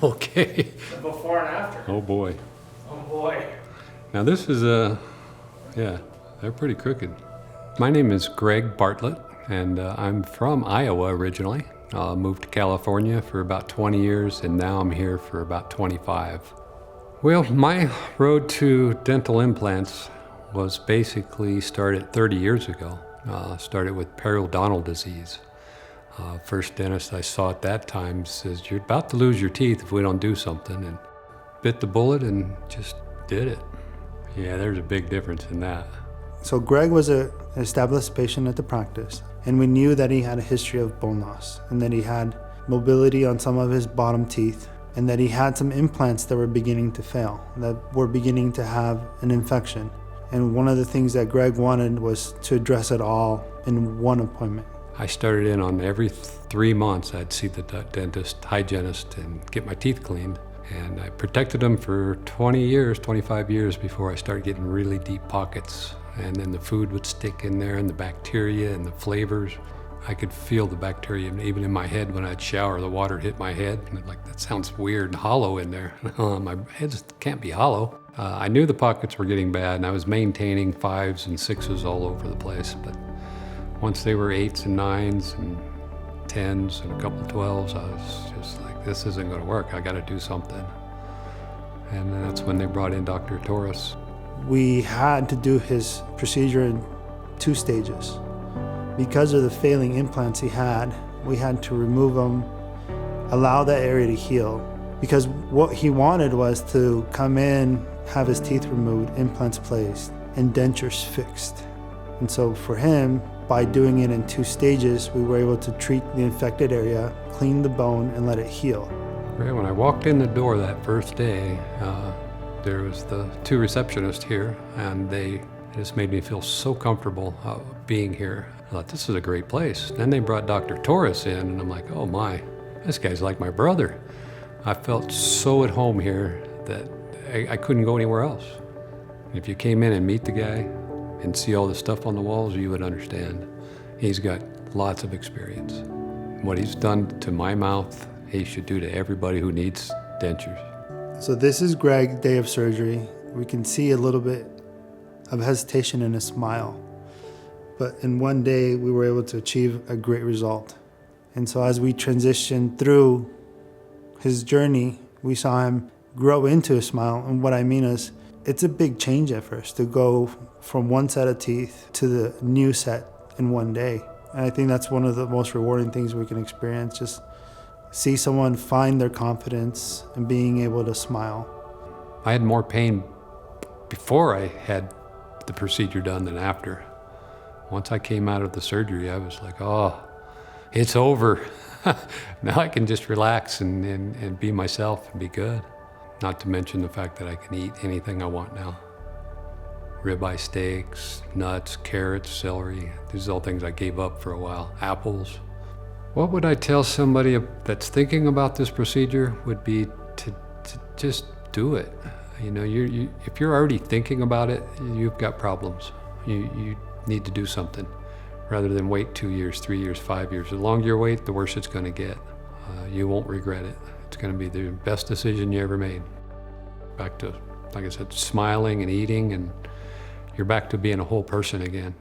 Okay. The before and after. Oh boy. Oh boy. Now this is yeah, they're pretty crooked. My name is Greg Bartlett, and I'm from Iowa originally. Moved to California for about 20 years, and now I'm here for about 25. Well, my road to dental implants was basically started 30 years ago. Started with periodontal disease. First dentist I saw at that time says, "You're about to lose your teeth if we don't do something," and bit the bullet and just did it. Yeah, there's a big difference in that. So Greg was an established patient at the practice, and we knew that he had a history of bone loss and that he had mobility on some of his bottom teeth and that he had some implants that were beginning to fail, that were beginning to have an infection. And one of the things that Greg wanted was to address it all in one appointment. I started in on every 3 months I'd see the dentist, hygienist, and get my teeth cleaned. And I protected them for 20 years, 25 years before I started getting really deep pockets. And then the food would stick in there and the bacteria and the flavors. I could feel the bacteria even in my head when I'd shower. The water hit my head and like, that sounds weird and hollow in there. My head just can't be hollow. I knew the pockets were getting bad and I was maintaining 5s and 6s all over the place. But once they were 8s and 9s and 10s and a couple of 12s, I was just like, this isn't gonna work. I gotta do something. And that's when they brought in Dr. Torres. We had to do his procedure in 2 stages. Because of the failing implants he had, we had to remove them, allow that area to heal. Because what he wanted was to come in, have his teeth removed, implants placed, and dentures fixed. And so for him, by doing it in 2 stages, we were able to treat the infected area, clean the bone, and let it heal. Right, when I walked in the door that first day, there was the 2 receptionists here, and they just made me feel so comfortable being here. I thought, this is a great place. Then they brought Dr. Torres in, and I'm like, oh my, this guy's like my brother. I felt so at home here that I couldn't go anywhere else. If you came in and meet the guy and see all the stuff on the walls, you would understand. He's got lots of experience. What he's done to my mouth, he should do to everybody who needs dentures. So this is Greg, day of surgery. We can see a little bit of hesitation in his smile. But in one day, we were able to achieve a great result. And so as we transitioned through his journey, we saw him grow into a smile. And what I mean is, it's a big change at first to go from one set of teeth to the new set in one day. And I think that's one of the most rewarding things we can experience, just see someone find their confidence and being able to smile. I had more pain before I had the procedure done than after. Once I came out of the surgery, I was like, oh, it's over. Now I can just relax and be myself and be good. Not to mention the fact that I can eat anything I want now. Ribeye steaks, nuts, carrots, celery. These are all things I gave up for a while. Apples. What would I tell somebody that's thinking about this procedure would be to just do it. You know, if you're already thinking about it, you've got problems. You need to do something rather than wait 2 years, 3 years, 5 years. The longer you wait, the worse it's gonna get. You won't regret it. It's gonna be the best decision you ever made. Back to, like I said, smiling and eating, and you're back to being a whole person again.